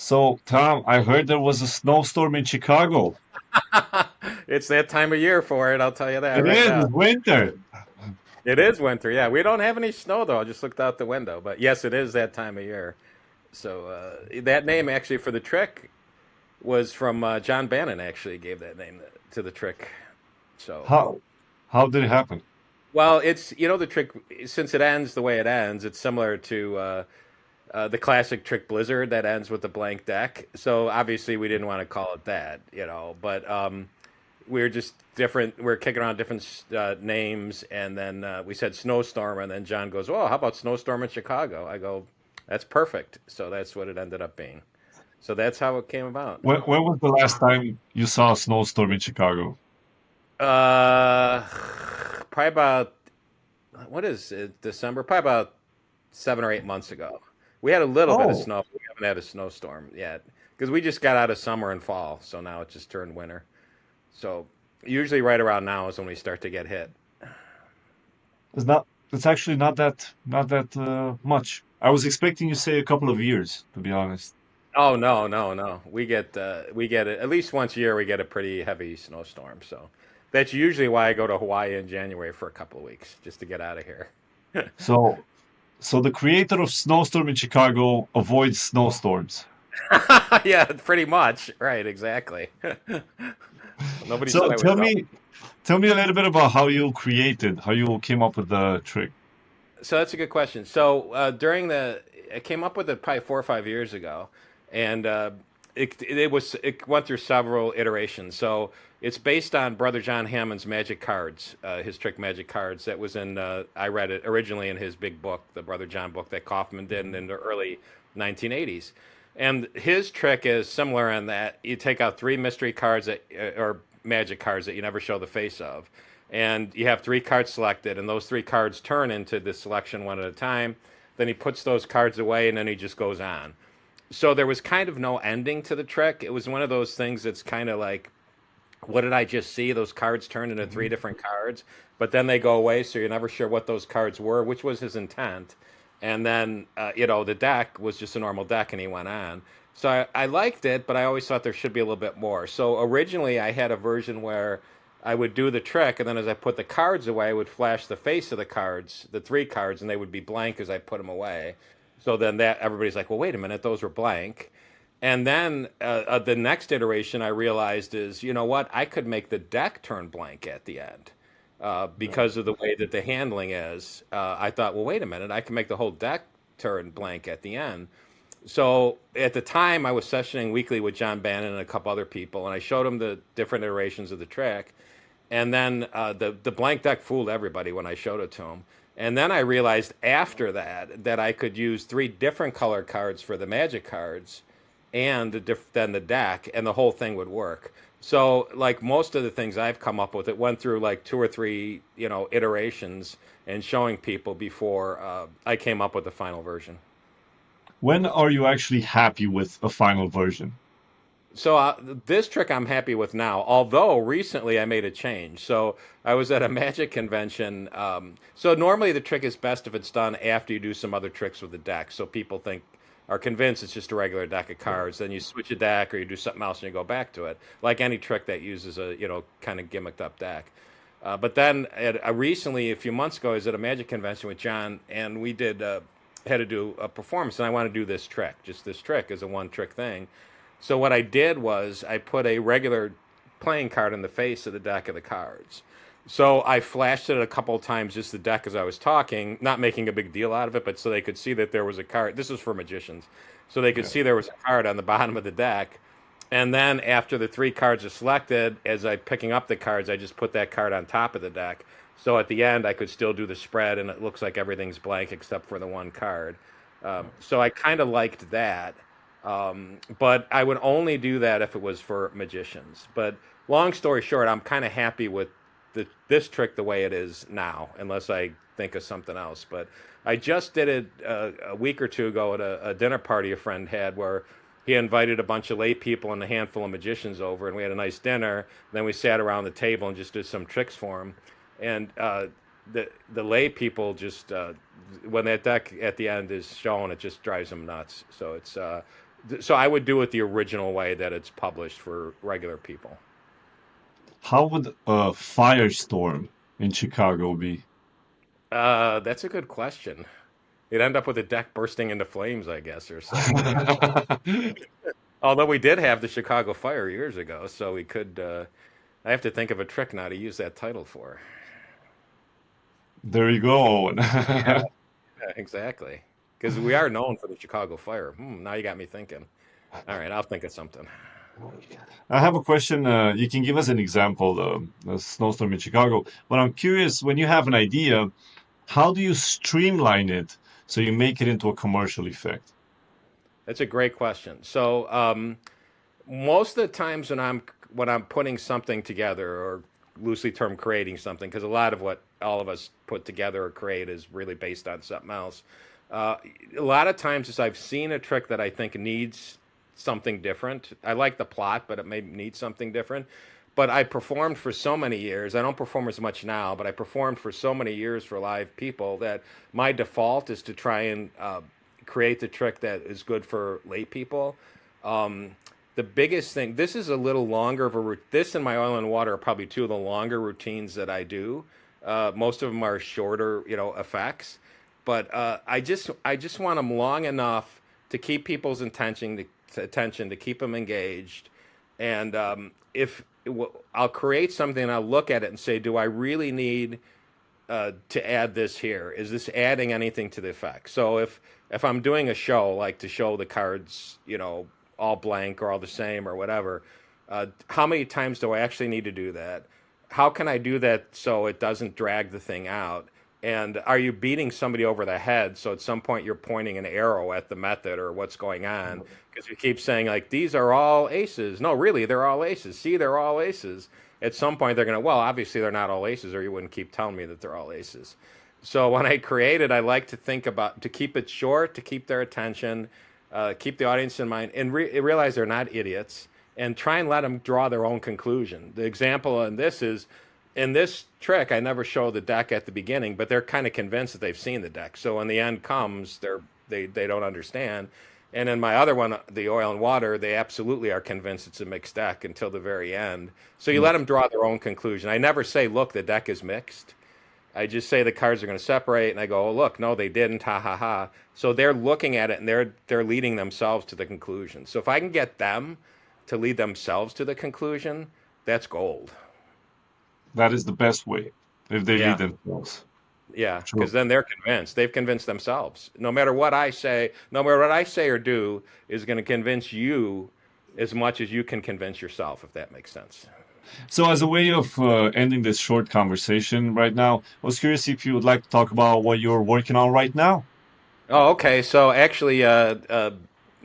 So, Tom, I heard there was a snowstorm in Chicago. It's that time of year for it, I'll tell you that It right is, now. it's winter. It is winter, yeah. We don't have any snow though. I just looked out the window, but yes, it is that time of year. So that name actually for the trick was from John Bannon. Actually, gave that name to the trick. So How how did it happen? well, it's the trick since it ends the way it ends. It's similar to the classic trick Blizzard that ends with the blank deck. So obviously we didn't want to call it that, but we're just different. We're kicking around different names, and then we said Snowstorm, and then John goes, "Oh, how about Snowstorm in Chicago?" I go, "That's perfect." So that's what it ended up being. So that's how it came about. When was the last time you saw a snowstorm in Chicago? Uh, Probably about what is it? December? Probably about 7 or 8 months ago. We had a little bit of Oh, snow. We haven't had a snowstorm yet because we just got out of summer and fall, so now it just turned winter. So usually right around now is when we start to get hit. it's actually not that much. I was expecting you to say a couple of years, to be honest. Oh no, no, no. We get it at least once a year. We get a pretty heavy snowstorm. So that's usually why I go to Hawaii in January for a couple of weeks just to get out of here. So so the creator of Snowstorm in Chicago avoids snowstorms. Yeah, pretty much. Right, exactly. Nobody said So I was wrong. tell me a little bit about how you came up with the trick. So that's a good question. So I came up with it probably 4 or 5 years ago, and it went through several iterations. So it's based on Brother John Hammond's magic cards, his trick magic cards. That was in I read it originally in his big book, the Brother John book that Kaufman did in the early 1980s. And his trick is similar in that you take out three mystery cards or magic cards that you never show the face of, and you have three cards selected, and those three cards turn into the selection one at a time. Then he puts those cards away, and then he just goes on. So there was kind of no ending to the trick. It was one of those things that's kind of like, what did I just see? Those cards turn into three Mhm. different cards, but then they go away, so you're never sure what those cards were, which was his intent. And then, the deck was just a normal deck, and he went on. So I liked it, but I always thought there should be a little bit more. So originally, I had a version where I would do the trick, and then as I put the cards away, I would flash the face of the cards, the three cards, and they would be blank as I put them away. So then that everybody's like, well, wait a minute, those were blank. And then the next iteration I realized is, you know what? I could make the deck turn blank at the end because of the way that the handling is. I thought, well, wait a minute. I can make the whole deck turn blank at the end. So at the time, I was sessioning weekly with John Bannon and a couple other people, and I showed him the different iterations of the trick. And then the blank deck fooled everybody when I showed it to him. And then I realized after that I could use three different color cards for the magic cards, and then the deck, and the whole thing would work. So like most of the things I've come up with, it went through like two or three iterations and showing people before I came up with the final version. When are you actually happy with a final version? So this trick I'm happy with now, although recently I made a change. So I was at a magic convention. So normally the trick is best if it's done after you do some other tricks with the deck. So people are convinced it's just a regular deck of Yeah. cards. Then you switch a deck or you do something else and you go back to it, like any trick that uses a kind of gimmicked up deck. But then recently, a few months ago, I was at a magic convention with John, and we had to do a performance, and I want to do this trick, just this trick as a one trick thing. So what I did was I put a regular playing card in the face of the deck of the cards. So I flashed it a couple of times, just the deck as I was talking, not making a big deal out of it, but so they could see that there was a card. This was for magicians, so they could Yeah. see there was a card on the bottom of the deck. And then after the three cards are selected, as I picking up the cards, I just put that card on top of the deck. So at the end, I could still do the spread, and it looks like everything's blank except for the one card. So I kind of liked that. But I would only do that if it was for magicians. But long story short, I'm kind of happy with this trick the way it is now, unless I think of something else. But I just did it a week or two ago at a dinner party a friend had where he invited a bunch of lay people and a handful of magicians over, and we had a nice dinner. Then we sat around the table and just did some tricks for him. And the lay people just when that deck at the end is shown, it just drives them nuts. So it's So I would do it the original way that it's published for regular people. How would a firestorm in Chicago be? That's a good question. You'd end up with a deck bursting into flames, I guess, or something. Although we did have the Chicago fire years ago, so we could. I have to think of a trick now to use that title for. There you go. Yeah, yeah, exactly. Because we are known for the Chicago fire. Now you got me thinking. All right, I'll think of something. I have a question. You can give us an example, a snowstorm in Chicago, but I'm curious, when you have an idea, how do you streamline it so you make it into a commercial effect? That's a great question. So most of the times when I'm putting something together, or loosely termed creating something, because a lot of what all of us put together or create is really based on something else. Uh, a lot of times, is I've seen a trick that I think needs something different. I like the plot, but it may need something different. But I performed for so many years. I don't perform as much now, but I performed for so many years for live people that my default is to try and create the trick that is good for lay people. Um, the biggest thing, this is a little longer of this and my oil and water are probably two of the longer routines that I do. Most of them are shorter, effects, but I just want them long enough to keep people's attention, to keep them engaged. And if I'll create something and I'll look at it and say, do I really need to add this here? Is this adding anything to the effect? So if I'm doing a show, like to show the cards, all blank or all the same or whatever, how many times do I actually need to do that? How can I do that so it doesn't drag the thing out? And are you beating somebody over the head? So at some point you're pointing an arrow at the method or what's going on, because you keep saying like these are all aces. No, really, they're all aces. See, they're all aces. At some point they're gonna, well, obviously they're not all aces, or you wouldn't keep telling me that they're all aces. So when I create it, I like to think about to keep it short, to keep their attention, keep the audience in mind, and realize they're not idiots, and try and let them draw their own conclusion. The example in this is, in this trick, I never show the deck at the beginning, but they're kind of convinced that they've seen the deck. So when the end comes, they don't understand. And in my other one, the oil and water, they absolutely are convinced it's a mixed deck until the very end. So you let them draw their own conclusion. I never say, look, the deck is mixed. I just say the cards are going to separate, and I go, oh, look, no, they didn't, ha ha ha. So they're looking at it, and they're leading themselves to the conclusion. So if I can get them to lead themselves to the conclusion, that's gold. That is the best way if they lead Yeah, themselves. yeah, True. because then they're convinced. They've convinced themselves. No matter what I say, no matter what I say or do, is going to convince you as much as you can convince yourself, if that makes sense. So, as a way of ending this short conversation right now, I was curious if you would like to talk about what you're working on right now. Oh, okay. So actually, I'm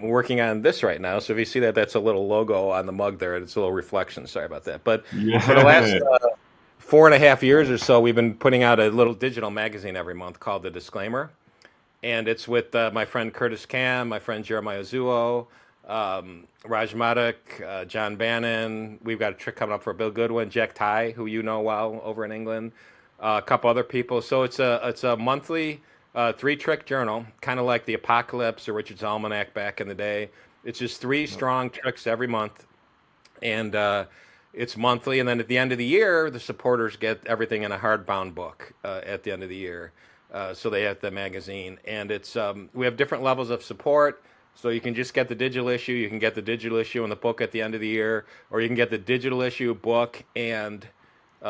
working on this right now. So if you see that, that's a little logo on the mug there. It's a little reflection. Sorry about that. But for the last Yeah. 4.5 years or so, we've been putting out a little digital magazine every month called The Disclaimer, and it's with my friend Curtis Cam, my friend Jeremiah Zuo, Raj Madak, John Bannon. We've got a trick coming up for Bill Goodwin, Jack Ty, who you know well over in England, a couple other people. So it's a monthly three trick journal, kind of like the Apocalypse or Richard's Almanac back in the day. It's just three strong tricks every month, and it's monthly. And then at the end of the year, the supporters get everything in a hardbound book at the end of the year. So they have the magazine, and it's we have different levels of support. So you can just get the digital issue. You can get the digital issue and the book at the end of the year, or you can get the digital issue, book, and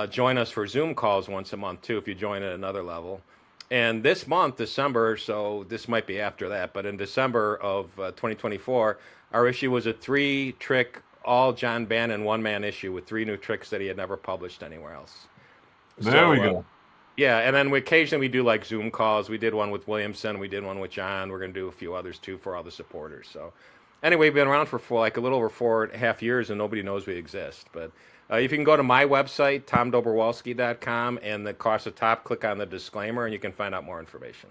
join us for Zoom calls once a month too if you join at another level. And this month, December, so this might be after that, but in December of 2024, our issue was a three trick, all John Bannon one man issue with three new tricks that he had never published anywhere else. There we So, go. yeah, and then occasionally we do like Zoom calls. We did one with Williamson, we did one with John. We're going to do a few others too for all the supporters. So, anyway, we've been around for like a little over 4.5 years, and nobody knows we exist. But if you can go to my website, tomdobrowolski.com, and across the top, click on the disclaimer, and you can find out more information.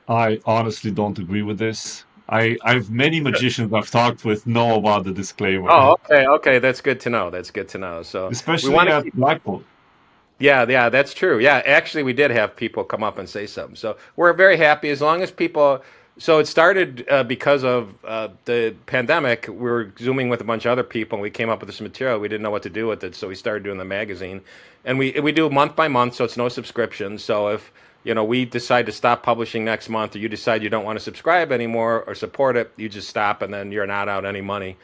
I honestly don't agree with this. I've many magicians I've talked with know about the disclaimer, Oh, okay, okay, that's good to know. That's good to know. So we especially want to at keep. Blackpool. Yeah, yeah, that's true. Yeah, actually, we did have people come up and say something. So we're very happy as long as people. So it started because of the pandemic. We were Zooming with a bunch of other people, and we came up with this material. We didn't know what to do with it, so we started doing the magazine, and we do month by month, so it's no subscription. So if we decide to stop publishing next month, or you decide you don't want to subscribe anymore or support it, you just stop, and then you're not out any money.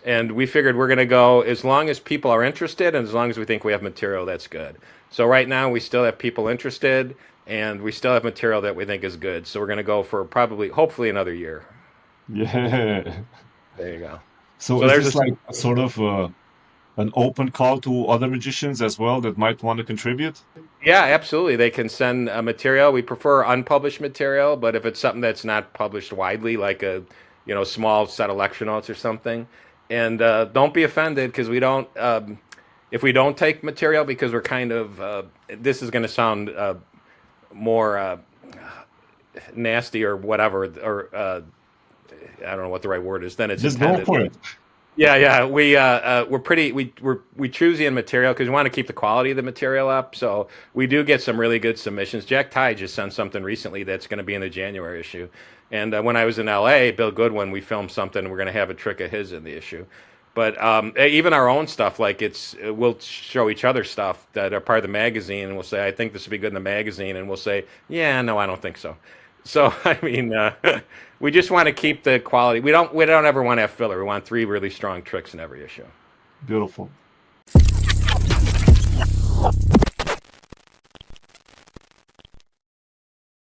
And we figured we're going to go as long as people are interested and as long as we think we have material that's good. So right now we still have people interested and we still have material that we think is good. So we're going to go for probably, hopefully, another year. Yeah. There you go. So So is there's this a like a sort of an open call to other magicians as well that might want to contribute? Yeah, absolutely. They can send material. We prefer unpublished material, but if it's something that's not published widely, like a small set of lecture notes or something, and don't be offended because we don't. If we don't take material because we're kind of this is going to sound more nasty or whatever, or I don't know what the right word is. Then it's Just go intended. for it. Yeah, yeah. We're pretty we choosy in material because we want to keep the quality of the material up. So we do get some really good submissions. Jack Ty just sent something recently that's going to be in the January issue. And when I was in LA, Bill Goodwin, we filmed something. We're going to have a trick of his in the issue. But even our own stuff, like we'll show each other stuff that are part of the magazine, and we'll say, "I think this would be good in the magazine," and we'll say, "Yeah, no, I don't think so." So I mean, we just want to keep the quality. We don't ever want to have filler. We want three really strong tricks in every issue. Beautiful.